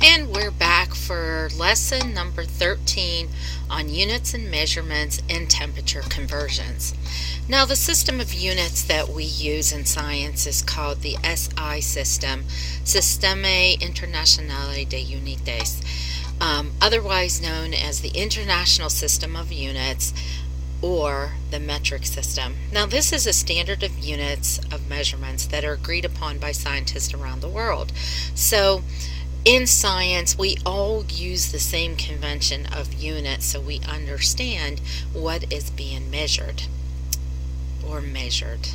And we're back for lesson number 13 on units and measurements and temperature conversions. Now, the system of units that we use in science is called the SI system, Sistema Internazionale de Unites, otherwise known as the International System of Units or the metric system. Now, this is a standard of units of measurements that are agreed upon by scientists around the world. So, in science, we all use the same convention of units so we understand what is being measured or measured.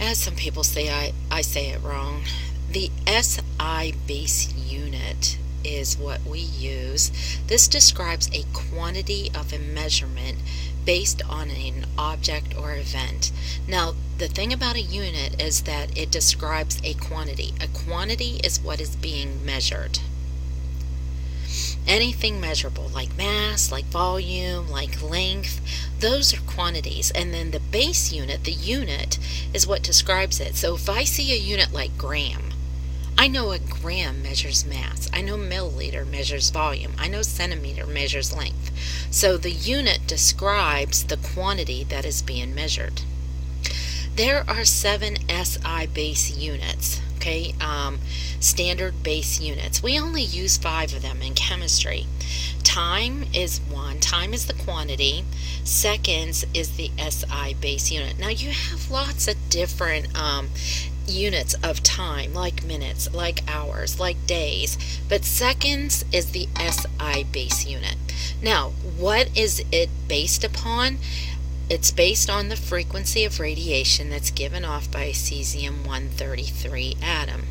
As some people say, I say it wrong. The SI base unit is what we use. This describes a quantity of a measurement based on an object or event. Now, the thing about a unit is that it describes a quantity. A quantity is what is being measured. Anything measurable, like mass, like volume, like length, those are quantities. And then the base unit, the unit, is what describes it. So if I see a unit like gram, I know a gram measures mass. I know milliliter measures volume. I know centimeter measures length. So the unit describes the quantity that is being measured. There are 7 SI base units, okay, standard base units. We only use 5 of them in chemistry. Time is one. Time is the quantity. Seconds is the SI base unit. Now you have lots of different units of time, like minutes, like hours, like days, but seconds is the SI base unit. Now, what is it based upon? It's based on the frequency of radiation that's given off by a cesium-133 atom.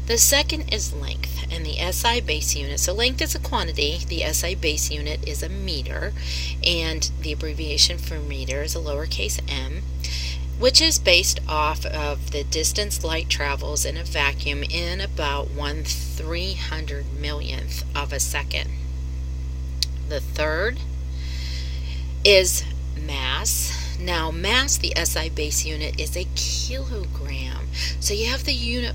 The second is length, and the SI base unit. So length is a quantity, the SI base unit is a meter, and the abbreviation for meter is a lowercase m, which is based off of the distance light travels in a vacuum in about 1/300 millionth of a second. The third is mass. Now, mass, the SI base unit, is a kilogram. So you have the unit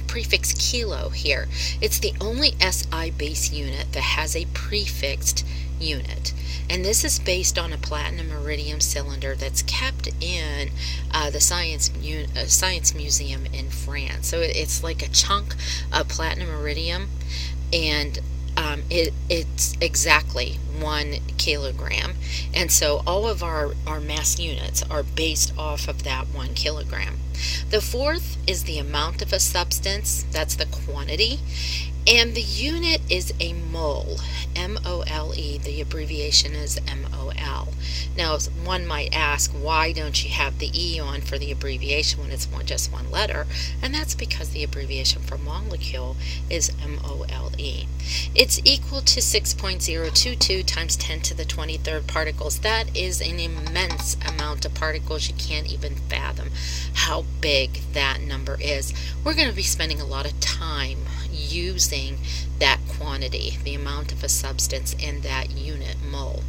prefix kilo here. It's the only SI base unit that has a prefixed unit. And this is based on a platinum iridium cylinder that's kept in the Science Museum in France. So it's like a chunk of platinum iridium, and it's exactly 1 kilogram. And so all of our mass units are based off of that 1 kilogram. The fourth is the amount of a substance, that's the quantity. And the unit is a mole, M-O-L-E. The abbreviation is M-O-L. Now, one might ask, why don't you have the E on for the abbreviation when it's just one letter? And that's because the abbreviation for molecule is M-O-L-E. It's equal to 6.022 times 10 to the 23rd particles. That is an immense amount of particles. You can't even fathom how big that number is. We're going to be spending a lot of time using that quantity, the amount of a substance in that unit mole.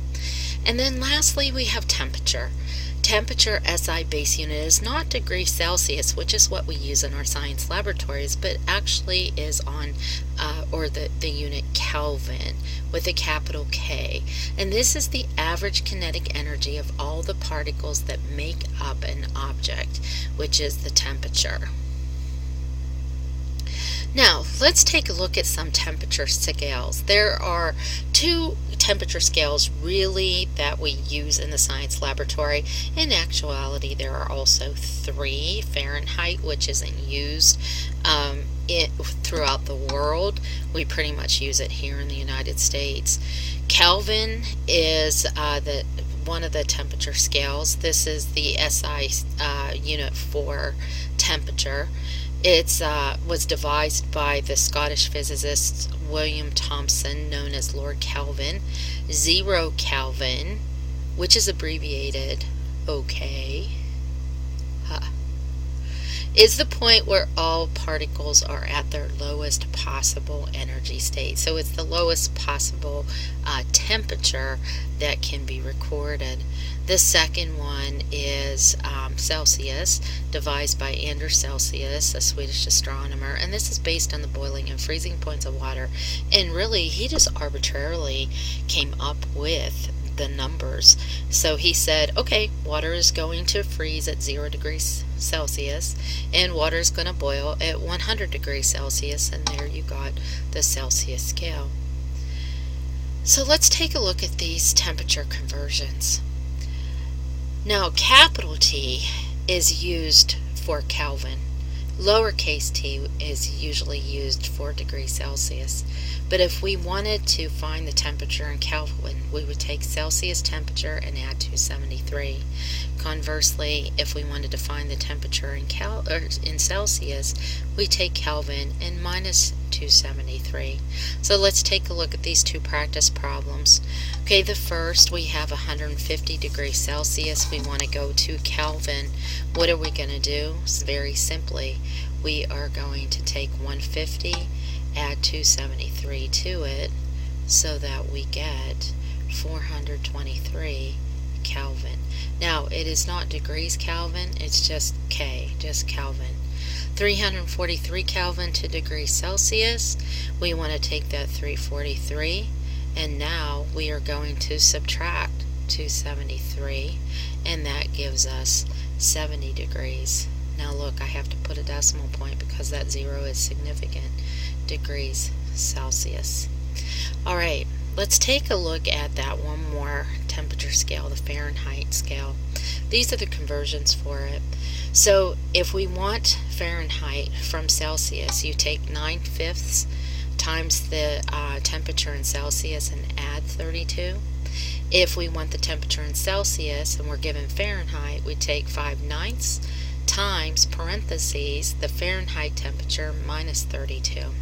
And then lastly, we have temperature. Temperature, SI base unit, is not degrees Celsius, which is what we use in our science laboratories, but actually is on the unit Kelvin with a capital K. And this is the average kinetic energy of all the particles that make up an object, which is the temperature. Now, let's take a look at some temperature scales. There are 2 temperature scales really that we use in the science laboratory. In actuality, there are also 3. Fahrenheit, which isn't used throughout the world. We pretty much use it here in the United States. Kelvin is one of the temperature scales. This is the SI unit for temperature. It was devised by the Scottish physicist William Thomson, known as Lord Kelvin. 0 Kelvin, which is abbreviated OK, is the point where all particles are at their lowest possible energy state. So it's the lowest possible temperature that can be recorded. The second one is Celsius, devised by Anders Celsius, a Swedish astronomer, and this is based on the boiling and freezing points of water. And really, he just arbitrarily came up with the numbers. So he said, okay, water is going to freeze at 0 degrees Celsius and water is going to boil at 100 degrees Celsius, and there you got the Celsius scale. So let's take a look at these temperature conversions. Now, capital T is used for Kelvin. Lowercase t is usually used for degrees Celsius. But if we wanted to find the temperature in Kelvin, we would take Celsius temperature and add 273. Conversely, if we wanted to find the temperature in Celsius, we take Kelvin and minus 273. So let's take a look at these two practice problems. Okay, the first, we have 150 degrees Celsius. We want to go to Kelvin. What are we going to do? It's very simply, we are going to take 150, add 273 to it, so that we get 423 Kelvin. Now, it is not degrees Kelvin, it's just K, just Kelvin. 343 Kelvin to degrees Celsius. We want to take that 343, and now we are going to subtract 273, and that gives us 70 degrees. Now look, I have to put a decimal point because that 0 is significant. Degrees Celsius. Alright, let's take a look at that one more temperature scale, the Fahrenheit scale. These are the conversions for it. So if we want Fahrenheit from Celsius, you take 9/5 times the temperature in Celsius and add 32. If we want the temperature in Celsius and we're given Fahrenheit, we take 5/9 times parentheses the Fahrenheit temperature minus 32.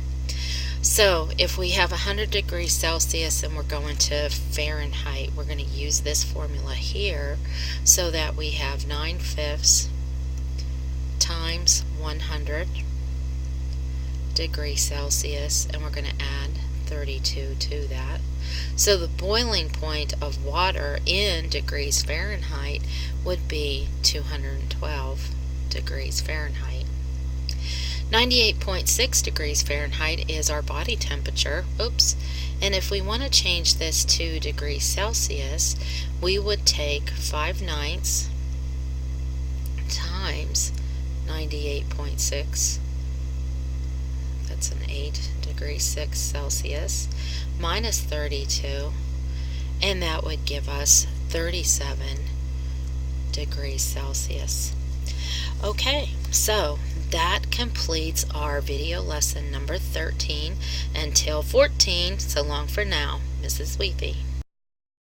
So if we have 100 degrees Celsius and we're going to Fahrenheit, we're going to use this formula here so that we have 9/5 times 100 degrees Celsius, and we're going to add 32 to that. So the boiling point of water in degrees Fahrenheit would be 212 degrees Fahrenheit. 98.6 degrees Fahrenheit is our body temperature. Oops. And if we want to change this to degrees Celsius, we would take 5/9 times 98.6. That's an 8 degrees 6 Celsius minus 32, and that would give us 37 degrees Celsius. Okay, so that completes our video lesson number 13. Until 14, so long for now, Mrs. Weepy.